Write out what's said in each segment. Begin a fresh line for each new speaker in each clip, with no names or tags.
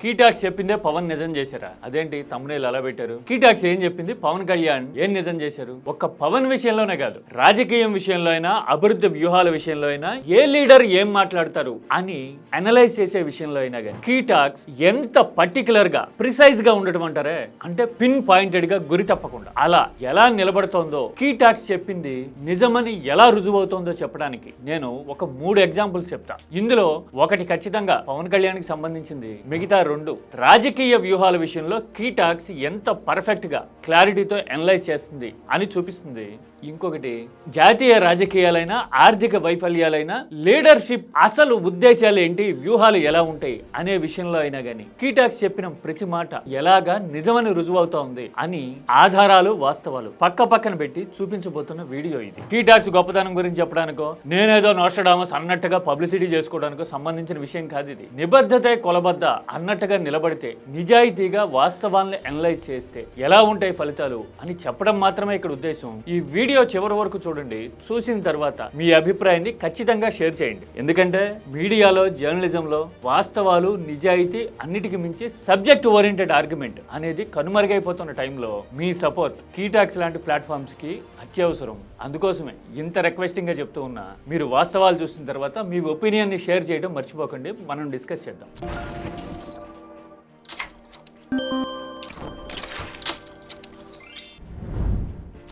కీటాక్స్ చెప్పిందే పవన్ నిజం చేశారా? అదేంటి తమ్మునేలు అలా పెట్టారు? కీటాక్స్ ఏం చెప్పింది, పవన్ కళ్యాణ్ ఏం నిజం చేశారు? ఒక్క పవన్ విషయంలోనే కాదు, రాజకీయం విషయంలో అయినా, అభివృద్ధి వ్యూహాల విషయంలో అయినా, ఏ లీడర్ ఏం మాట్లాడతారు అని అనలైజ్ చేసే విషయంలో అయినా కానీ కీటాక్స్ ఎంత పర్టికులర్ గా ప్రిసైజ్ గా ఉండటం అంటారే, అంటే పిన్ పాయింటెడ్ గా గురి తప్పకుండా అలా ఎలా నిలబడుతోందో కీటాక్స్ చెప్పింది నిజమని ఎలా రుజువవుతోందో చెప్పడానికి నేను ఒక 3 ఎగ్జాంపుల్స్ చెప్తా. ఇందులో ఒకటి ఖచ్చితంగా పవన్ కళ్యాణ్ కి సంబంధించింది, మిగతా 2 రాజకీయ వ్యూహాల విషయంలో కీటాక్స్ ఎంత పర్ఫెక్ట్ గా క్లారిటీతో అనలైజ్ చేస్తుంది అని చూపిస్తుంది. ఇంకొకటి జాతీయ రాజకీయాలైన, ఆర్థిక వైఫల్యాలైన, లీడర్షిప్ అసలు ఉద్దేశాలు ఏంటి, వ్యూహాలు ఎలా ఉంటాయి అనే విషయంలో అయినా కానీ కీటాక్స్ చెప్పిన ప్రతి మాట ఎలాగా నిజమని రుజువవుతా ఉంది అని ఆధారాలు, వాస్తవాలు పక్క పక్కన పెట్టి చూపించబోతున్న వీడియో ఇది. కీటాక్స్ గొప్పతనం గురించి చెప్పడానికో, నేనేదో నోస్ట్రాడామస్ అన్నట్టుగా పబ్లిసిటీ చేసుకోవడానికో సంబంధించిన విషయం కాదు ఇది. నిబద్ధతే కొలబద్ద అన్నట్టుగా నిలబడితే, నిజాయితీగా వాస్తవాలను అనలైజ్ చేస్తే ఎలా ఉంటాయి ఫలితాలు అని చెప్పడం మాత్రమే ఇక్కడ ఉద్దేశం. ఈ వీడియో చివరి వరకు చూడండి. చూసిన తర్వాత మీ అభిప్రాయాన్ని ఖచ్చితంగా షేర్ చేయండి. ఎందుకంటే మీడియాలో, జర్నలిజంలో వాస్తవాలు, నిజాయితీ అన్నిటికీ మించి సబ్జెక్ట్ ఓరియంటెడ్ ఆర్గ్యుమెంట్ అనేది కనుమరుగైపోతున్న టైంలో మీ సపోర్ట్ కీటాక్స్ లాంటి ప్లాట్ఫామ్స్ కి అత్యవసరం. అందుకోసమే ఇంత రిక్వెస్టింగ్ గా చెప్తూ ఉన్నా, మీరు వాస్తవాలు చూసిన తర్వాత మీ ఒపీనియన్ ని షేర్ చేయడం మర్చిపోకండి. మనం డిస్కస్ చేద్దాం.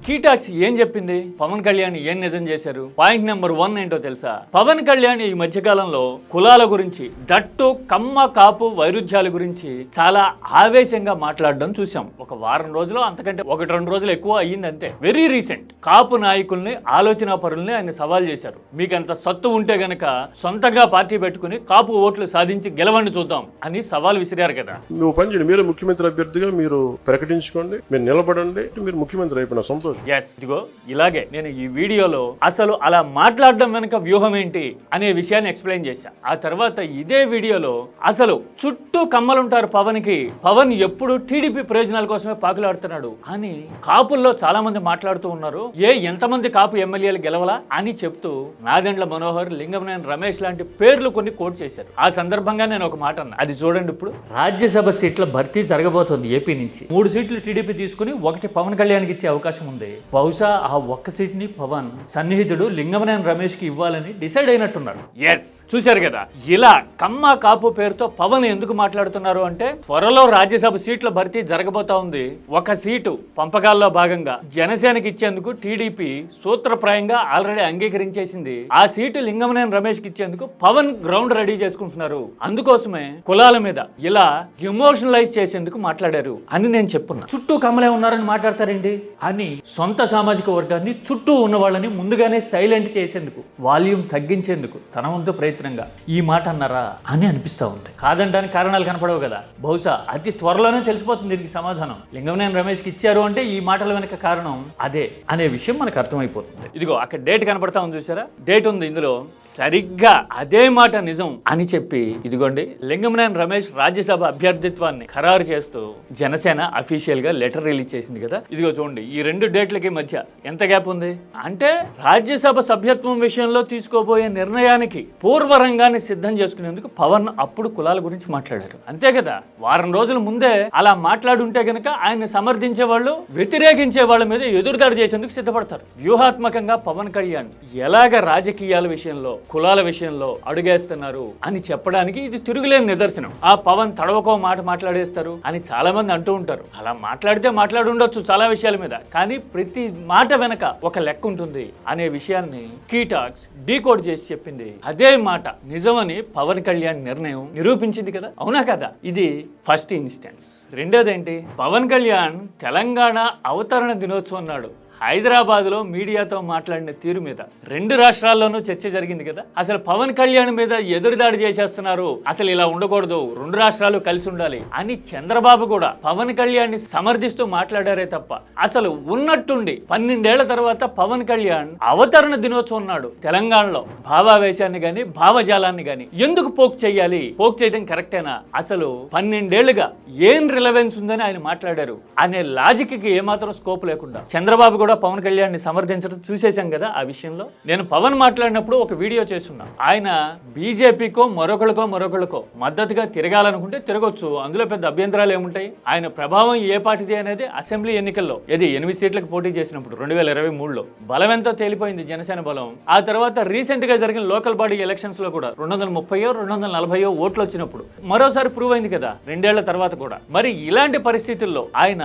కీటాక్స్ ఏం చెప్పింది, పవన్ కళ్యాణ్ ఏం నిజం చేశారు? పాయింట్ నెంబర్ 1 ఏంటో తెలుసా? పవన్ కళ్యాణ్ ఈ మధ్యకాలంలో కులాల గురించి, దట్టు కమ్మ కాపు వైరుధ్యాల గురించి చాలా ఆవేశంగా మాట్లాడడం చూసాం. ఒక వారం రోజులు, అంతకంటే 1-2 రోజులు ఎక్కువ అయ్యింది అంతే. వెరీ రీసెంట్ కాపు నాయకుల్ని, ఆలోచన పరుల్ని ఆయన సవాల్ చేశారు. మీకంత సత్తు ఉంటే గనక సొంతంగా పార్టీ పెట్టుకుని కాపు ఓట్లు సాధించి గెలవండి చూద్దాం అని సవాల్ విసిరారు కదా.
నువ్వు పని చేయండి, మీరు ముఖ్యమంత్రి అభ్యర్థిగా మీరు ప్రకటించుకోండి, మీరు నిలబడండి, మీరు ముఖ్యమంత్రి అయిపోయిన సంతోషం.
ఎస్, ఇదిగో ఇలాగే నేను ఈ వీడియోలో అసలు అలా మాట్లాడడం వెనుక వ్యూహం ఏంటి అనే విషయాన్ని ఎక్స్ప్లెయిన్ చేశా. ఆ తర్వాత ఇదే వీడియోలో అసలు చుట్టూ కమ్మలుంటారు పవన్ కి, పవన్ ఎప్పుడు టీడీపీ ప్రయోజనాల కోసమే పాకులాడుతున్నాడు అని కాపుల్లో చాలా మంది మాట్లాడుతూ ఉన్నారు. ఎంతమంది కాపు ఎమ్మెల్యేలు గెలవలా అని చెప్తూ నాదెండ్ల మనోహర్, లింగమనేని రమేష్ లాంటి పేర్లు కొన్ని కోట్ చేశారు. ఆ సందర్భంగా నేను ఒక మాట అన్నా, అది చూడండి. ఇప్పుడు రాజ్యసభ సీట్ల భర్తీ జరగబోతోంది. ఏపీ నుంచి 3 సీట్లు టీడీపీ తీసుకుని 1 పవన్ కళ్యాణ్కి ఇచ్చే అవకాశం ఉంది. బహుశా ఆ 1 సీట్ని పవన్ సన్నిహితుడు లింగమనేని రమేష్ కి ఇవ్వాలని డిసైడ్ అయినట్టున్నారు. ఎస్, చూశారు కదా. ఇలా కమ్మ కాపు పేరుతో పవన్ ఎందుకు మాట్లాడుతున్నారు అంటే, త్వరలో రాజ్యసభ సీట్ల భర్తీ జరగబోతా ఉంది. 1 సీటు పంపకాల్లో భాగంగా జనసేనకి ఇచ్చేందుకు టీడీపీ సూత్రప్రాయంగా ఆల్రెడీ అంగీకరించేసింది. ఆ సీటు లింగమనేని రమేష్ కి ఇచ్చేందుకు పవన్ గ్రౌండ్ రెడీ చేసుకుంటున్నారు. అందుకోసమే కులాల మీద ఇలా ఎమోషనలైజ్ చేసేందుకు మాట్లాడారు అని నేను చెప్పున్నా. చుట్టూ కమ్మలే ఉన్నారని మాట్లాడతారండి అని సొంత సామాజిక వర్గాన్ని, చుట్టూ ఉన్న వాళ్ళని ముందుగానే సైలెంట్ చేసేందుకు, వాల్యూమ్ తగ్గించేందుకు తన వంతు ప్రయత్నంగా ఈ మాట అన్నారా అని అనిపిస్తూ ఉంది. కాదంటానికి కారణాలు కనపడవు కదా. బహుశా అతి త్వరలోనే తెలిసిపోతుంది దీనికి సమాధానం. లింగమనేని రమేష్ కి ఇచ్చారు అంటే ఈ మాటల వెనక కారణం అదే అనే విషయం మనకు అర్థమైపోతుంది. ఇదిగో అక్కడ డేట్ కనపడతా ఉంది, చూసారా? డేట్ ఉంది ఇందులో. సరిగ్గా అదే మాట నిజం అని చెప్పి ఇదిగోండి లింగమనేని రమేష్ రాజ్యసభ అభ్యర్థిత్వాన్ని ఖరారు చేస్తూ జనసేన అఫీషియల్ గా లెటర్ రిలీజ్ చేసింది కదా. ఇదిగో చూడండి, ఈ 2 డేట్లకి మధ్య ఎంత గ్యాప్ ఉంది అంటే, రాజ్యసభ సభ్యత్వం విషయంలో తీసుకోబోయే నిర్ణయానికి పూర్వరంగాన్ని సిద్ధం చేసుకునేందుకు పవన్ అప్పుడు కులాల గురించి మాట్లాడారు. అంతే కదా. వారం రోజుల ముందే అలా మాట్లాడుంటే గనక ఆయన సమర్థించే వాళ్ళు, వ్యతిరేకించే వాళ్ళ మీద ఎదురుదాడి చేసేందుకు సిద్ధపడతారు. వ్యూహాత్మకంగా పవన్ కళ్యాణ్ ఎలాగ రాజకీయాల విషయంలో, కులాల విషయంలో అడుగేస్తున్నారు అని చెప్పడానికి ఇది తిరుగులేని నిదర్శనం. ఆ పవన్ తడవకో మాట మాట్లాడేస్తారు అని చాలా మంది అంటూ ఉంటారు. అలా మాట్లాడితే మాట్లాడుండొచ్చు చాలా విషయాల మీద, కానీ ప్రతి మాట వెనక ఒక లెక్క ఉంటుంది అనే విషయాన్ని కీటాక్స్ డీకోడ్ చేసి చెప్పింది. అదే మాట నిజమని పవన్ కళ్యాణ్ నిర్ణయం నిరూపించింది కదా. అవునా కదా? ఇది ఫస్ట్ ఇన్స్టెన్స్. రెండోదేంటి, పవన్ కళ్యాణ్ తెలంగాణ అవతరణ దినోత్సవం నాడు హైదరాబాద్లో మీడియాతో మాట్లాడిన తీరు మీద 2 రాష్ట్రాల్లోనూ చర్చ జరిగింది కదా. అసలు పవన్ కళ్యాణ్ మీద ఎదురుదాడి చేసేస్తున్నారు, అసలు ఇలా ఉండకూడదు, 2 రాష్ట్రాలు కలిసి ఉండాలి అని చంద్రబాబు కూడా పవన్ కళ్యాణ్ ని సమర్థిస్తూ మాట్లాడారే తప్ప, అసలు ఉన్నట్టుండి 12 ఏళ్ల తర్వాత పవన్ కళ్యాణ్ అవతరణ దినోత్సవం నాడు తెలంగాణలో భావావేశాన్ని గాని, భావజాలాన్ని గాని ఎందుకు పోక్ చేయాలి, పోక్ చేయడం కరెక్టేనా, అసలు 12 ఏళ్లుగా ఏం రిలవెన్స్ ఉందని ఆయన మాట్లాడారు అనే లాజిక్ కి ఏమాత్రం స్కోప్ లేకుండా చంద్రబాబు కూడా పవన్ కళ్యాణ్ని సమర్థించడం చూసేశాం కదా. ఆ విషయంలో నేను పవన్ మాట్లాడినప్పుడు ఒక వీడియో చేస్తున్నా. ఆయన బీజేపీకో మరొకరికో మద్దతుగా తిరగాలనుకుంటే తిరగొచ్చు, అందులో పెద్ద అభ్యంతరాలు ఏముంటాయి. ఆయన ప్రభావం ఏ పార్టీది అనేది అసెంబ్లీ ఎన్నికల్లో 8 సీట్లకు పోటీ చేసినప్పుడు 2023లో బలం ఎంతో తేలిపోయింది జనసేన బలం. ఆ తర్వాత రీసెంట్ గా జరిగిన లోకల్ బాడీ ఎలక్షన్స్ లో కూడా 230-240 ఓట్లు వచ్చినప్పుడు మరోసారి ప్రూవ్ అయింది కదా 2 ఏళ్ల తర్వాత కూడా. మరి ఇలాంటి పరిస్థితుల్లో ఆయన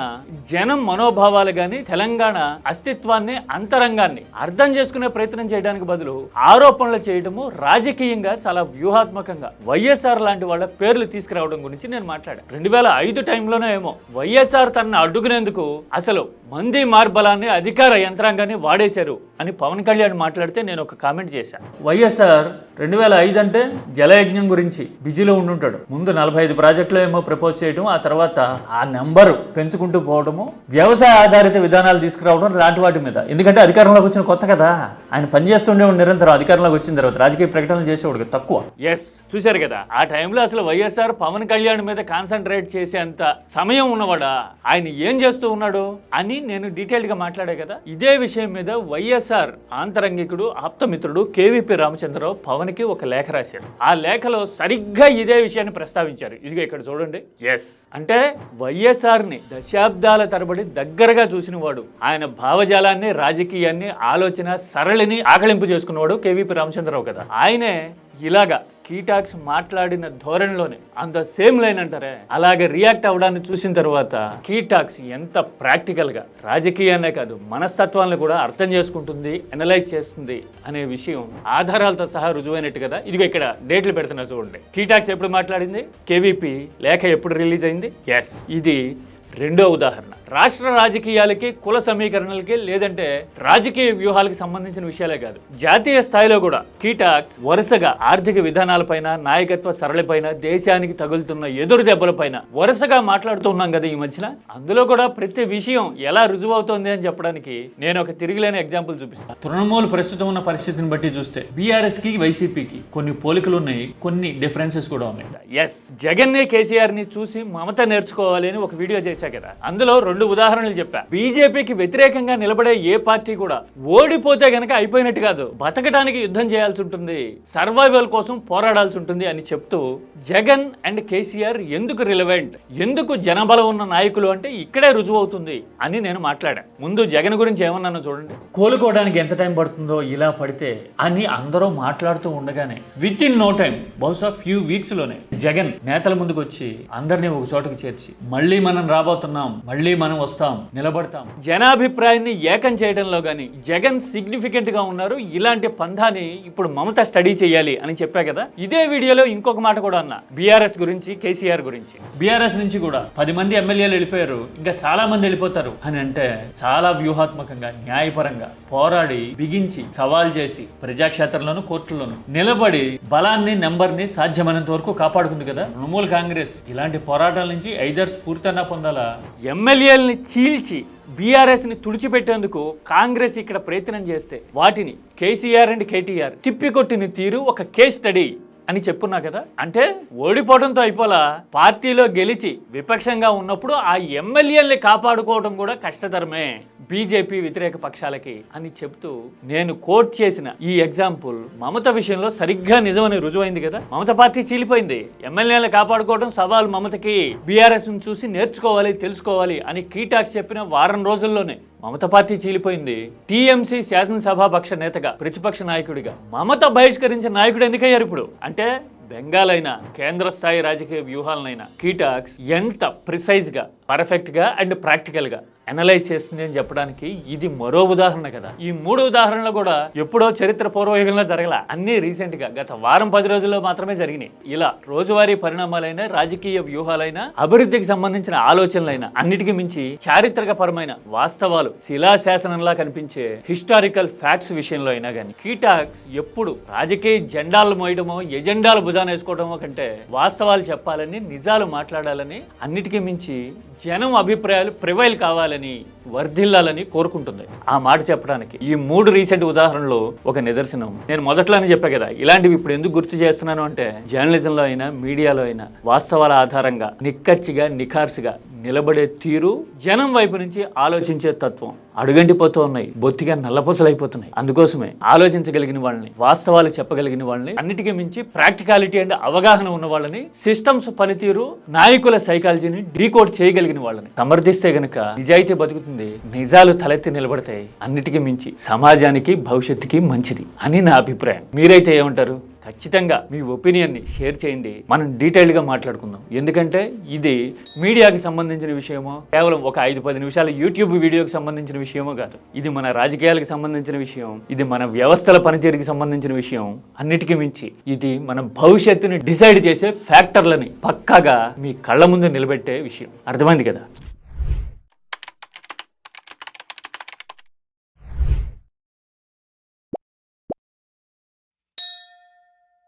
జనం మనోభావాలు గాని తెలంగాణ అస్తిత్వాన్ని అంతరంగాన్ని అర్థం చేసుకునే ప్రయత్నం చేయడానికి బదులు ఆరోపణలు చేయడము రాజకీయంగా చాలా వ్యూహాత్మకంగా వైఎస్ఆర్ లాంటి వాళ్ళ పేర్లు తీసుకురావడం గురించి నేను మాట్లాడాను. 2005 టైంలోనే ఏమో వైఎస్ఆర్ తనను అడ్డుకునేందుకు అసలు మంది మార్బలాన్ని అధికార యంత్రాంగాన్ని వాడేశారు అని పవన్ కళ్యాణ్ మాట్లాడితే నేను ఒక కామెంట్ చేశాను. వైఎస్ఆర్ 2005 అంటే జలయజ్ఞం గురించి బిజీలో ఉండుంటాడు. ముందు 45 ప్రాజెక్టులు ఏమో ప్రపోజ్ చేయడం, ఆ తర్వాత ఆ నెంబరు పెంచుకుంటూ పోవడము, వ్యవసాయ ఆధారిత విధానాలు తీసుకురావడం లాంటి వాటి మీద. ఎందుకంటే అధికారంలోకి వచ్చిన కొత్త కదా, ఆయన పనిచేస్తుండే నిరంతరం. అధికారంలోకి వచ్చిన తర్వాత రాజకీయ ప్రకటనలు చేసేవాడు తక్కువ. ఎస్, చూశారు కదా ఆ టైంలో అసలు వైఎస్ఆర్ పవన్ కళ్యాణ్ మీద కాన్సన్ట్రేట్ చేసేంత సమయం ఉన్నవాడా, ఆయన ఏం చేస్తూ ఉన్నాడు అని నేను డీటెయిల్డ్ గా మాట్లాడే కదా. ఇదే విషయం మీద వైఎస్ఆర్ ఆంతరంగికుడు ఆప్తమిత్రుడు కేవీపీ రామచంద్రరావు పవన్ కి ఒక లేఖ రాశాడు. ఆ లేఖలో సరిగ్గా ఇదే విషయాన్ని ప్రస్తావించారు. ఇదిగో ఇక్కడ చూడండి. ఎస్ అంటే వైఎస్ఆర్ ని దశాబ్దాల తరబడి దగ్గరగా చూసిన వాడు, ఆయన భావజాలాన్ని రాజకీయాన్ని ఆలోచన సరళిని ఆకలింపు చేసుకున్నవాడు కేవీపీ రామచంద్రరావు కదా. ఆయనే ఇలాగా కీటాక్స్ మాట్లాడిన ధోరణిలోనే అంత సేమ్ లైన్ అంటారే అలాగే రియాక్ట్ అవ్వడాన్ని చూసిన తర్వాత కీటాక్స్ ఎంత ప్రాక్టికల్ గా రాజకీయాన్నే కాదు మనస్తత్వాలను కూడా అర్థం చేసుకుంటుంది, అనలైజ్ చేస్తుంది అనే విషయం ఆధారాలతో సహా రుజువైనట్టు కదా. ఇదిగో ఇక్కడ డేట్లు పెడుతున్నా చూడండి. కీటాక్స్ ఎప్పుడు మాట్లాడింది, కేవీపీ లేఖ ఎప్పుడు రిలీజ్ అయింది. ఎస్, ఇది రెండో ఉదాహరణ. రాష్ట్ర రాజకీయాలకి కుల సమీకరణలకి లేదంటే రాజకీయ వ్యూహాలకు సంబంధించిన విషయాలే కాదు, జాతీయ స్థాయిలో కూడా కీటాక్స్ వరుసగా ఆర్థిక విధానాలపైన, నాయకత్వ సరళిపైన, దేశానికి తగులుతున్న ఎదురు దెబ్బలపైన వరుసగా మాట్లాడుతూ ఉన్నాం కదా ఈ మధ్యన. అందులో కూడా ప్రతి విషయం ఎలా రుజువవుతోంది అని చెప్పడానికి నేను ఒక తిరిగిలేని ఎగ్జాంపుల్ చూపిస్తాను. తృణమూల్ ప్రస్తుతం ఉన్న పరిస్థితిని బట్టి చూస్తే బీఆర్ఎస్ కి వైసీపీకి కొన్ని పోలికలు ఉన్నాయి, కొన్ని డిఫరెన్సెస్ కూడా ఉన్నాయి. ఎస్, జగన్ ని కేసీఆర్ ని చూసి మమత నేర్చుకోవాలి అని ఒక వీడియో చేశా కదా. అందులో 2 ఉదాహరణలు చెప్పా. బీజేపీకి వ్యతిరేకంగా నిలబడే ఏ పార్టీ కూడా ఓడిపోతే గనక అయిపోయినట్టు కాదు, బతకడానికి యుద్ధం చేయాల్సి ఉంటుంది, సర్వైవల్ కోసం పోరాడాల్సి ఉంటుంది అని చెప్తూ జగన్ అండ్ కేసీఆర్ ఎందుకు రిలవెంట్, ఎందుకు జనబలం ఉన్న నాయకులు అంటే ఇక్కడే రుజువు అవుతుంది అని నేను మాట్లాడా. ముందు జగన్ గురించి ఏమన్నానో చూడండి. కోలుకోవడానికి ఎంత టైం పడుతుందో ఇలా పడితే అని అందరూ మాట్లాడుతూ ఉండగానే విత్ ఇన్ నో టైం, బహుశా ఫ్యూ వీక్స్ లోనే జగన్ నేతల ముందుకు వచ్చి అందరినీ ఒక చోటకి చేర్చి మళ్ళీ మనం రాబోతున్నాం, మళ్ళీ మనం వస్తాం, నిలబడతాం, జనాభిప్రాయాన్ని ఏకం చేయడంలో గానీ జగన్ సిగ్నిఫికెంట్ గా ఉన్నారు. ఇలాంటి పంధాన్ని ఇప్పుడు మమత స్టడీ చేయాలి అని చెప్పా కదా. ఇదే వీడియోలో ఇంకొక మాట కూడా అన్నా బీఆర్ఎస్ గురించి, కేసీఆర్ గురించి. బీఆర్ఎస్ నుంచి కూడా 10 మంది ఎమ్మెల్యేలు వెళ్ళిపోయారు, ఇంకా చాలా మంది వెళ్ళిపోతారు అని అంటే చాలా వ్యూహాత్మకంగా, న్యాయపరంగా పోరాడి బిగించి సవాల్ చేసి ప్రజాక్షేత్రంలోను కోర్టుల్లోను నిలబడి బలాన్ని, నెంబర్ని సాధ్యమైనంత వరకు కాపాడుకుంది కదా తృణమూల్ కాంగ్రెస్. ఇలాంటి పోరాటాల నుంచి ఐదర్ స్ఫూర్తిన్నా పొందాలా, ఎమ్మెల్యేలని చీల్చి బీఆర్ఎస్ ని తుడిచిపెట్టేందుకు కాంగ్రెస్ ఇక్కడ ప్రయత్నం చేస్తే వాటిని కేసీఆర్ అండ్ కేటీఆర్ తిప్పికొట్టిన తీరు ఒక కేస్ స్టడీ అని చెప్పున్నా కదా. అంటే ఓడిపోవడంతో అయిపోలా, పార్టీలో గెలిచి విపక్షంగా ఉన్నప్పుడు ఆ ఎమ్మెల్యేల్ని కాపాడుకోవడం కూడా కష్టతరమే బీజేపీ వ్యతిరేక పక్షాలకి అని చెప్తూ నేను కోట్ చేసిన ఈ ఎగ్జాంపుల్ మమత విషయంలో సరిగ్గా నిజమని రుజువైంది కదా. మమత పార్టీ చీలిపోయింది, ఎమ్మెల్యేలను కాపాడుకోవడం సవాల్ మమతకి, బీఆర్ఎస్ ను చూసి నేర్చుకోవాలి, తెలుసుకోవాలి అని కీటాక్స్ చెప్పిన వారం రోజుల్లోనే మమత పార్టీ చీలిపోయింది. టీఎంసీ శాసనసభాపక్ష నేతగా, ప్రతిపక్ష నాయకుడిగా మమత బహిష్కరించిన నాయకుడు ఎందుకయ్యారు ఇప్పుడు అంటే బెంగాల్ అయినా కేంద్ర స్థాయి రాజకీయ వ్యూహాలనైనా కీటాక్స్ ఎంత ప్రిసైజ్ గా, పర్ఫెక్ట్ గా అండ్ ప్రాక్టికల్ గా అనలైజ్ చేస్తుంది అని చెప్పడానికి ఇది మరో ఉదాహరణ కదా. ఈ 3 ఉదాహరణలు కూడా ఎప్పుడో చరిత్ర పూర్వయుగంలో జరగల, అన్ని రీసెంట్ గా గత వారం 10 రోజుల్లో మాత్రమే జరిగినాయి. ఇలా రోజువారీ పరిణామాలైన, రాజకీయ వ్యూహాలైన, అభివృద్ధికి సంబంధించిన ఆలోచనలైన, అన్నిటికీ మించి చారిత్రక పరమైన వాస్తవాలు శిలాశాసనంలా కనిపించే హిస్టారికల్ ఫ్యాక్ట్స్ విషయంలో అయినా కానీ కీటాక్స్ ఎప్పుడు రాజకీయ జెండాలు మోయడమో, ఎజెండాలు భుజాన వేసుకోవడమో కంటే వాస్తవాలు చెప్పాలని, నిజాలు మాట్లాడాలని, అన్నిటికీ మించి జనం అభిప్రాయాలు ప్రివైల్ కావాలని, వర్ధిల్లాలని కోరుకుంటుంది. ఆ మాట చెప్పడానికి ఈ 3 రీసెంట్ ఉదాహరణలు ఒక నిదర్శనం. నేను మొదట్లోనే చెప్పా కదా, ఇలాంటివి ఇప్పుడు ఎందుకు గుర్తు చేస్తున్నాను అంటే జర్నలిజంలో అయినా, మీడియాలో అయినా వాస్తవాల ఆధారంగా నిక్కచ్చిగా, నిఖార్సుగా నిలబడే తీరు, జనం వైపు నుంచి ఆలోచించే తత్వం అడుగంటిపోతూ ఉన్నాయి, బొత్తిగా నల్లపూసలైపోతున్నాయి. అందుకోసమే ఆలోచించగలిగిన వాళ్ళని, వాస్తవాలు చెప్పగలిగిన వాళ్ళని, అన్నిటికీ మించి ప్రాక్టికాలిటీ అండ్ అవగాహన ఉన్న వాళ్ళని, సిస్టమ్స్ పనితీరు, నాయకుల సైకాలజీని డీకోడ్ చేయగలిగిన వాళ్ళని సమర్థిస్తే గనక నిజాయితీ బతుకుతుంది, నిజాలు తలెత్తి నిలబడతాయి. అన్నిటికీ మించి సమాజానికి, భవిష్యత్తుకి మంచిది అని నా అభిప్రాయం. మీరైతే ఏమంటారు? ఖచ్చితంగా మీ ఒపీనియన్ని షేర్ చేయండి. మనం డీటెయిల్డ్గా మాట్లాడుకుందాం. ఎందుకంటే ఇది మీడియాకి సంబంధించిన విషయమో, కేవలం ఒక 5-10 నిమిషాల యూట్యూబ్ వీడియోకి సంబంధించిన విషయమో కాదు. ఇది మన రాజకీయాలకు సంబంధించిన విషయం, ఇది మన వ్యవస్థల పనితీరుకి సంబంధించిన విషయం. అన్నిటికీ మించి ఇది మన భవిష్యత్తుని డిసైడ్ చేసే ఫ్యాక్టర్లని పక్కాగా మీ కళ్ళ ముందు నిలబెట్టే విషయం. అర్థమైంది కదా?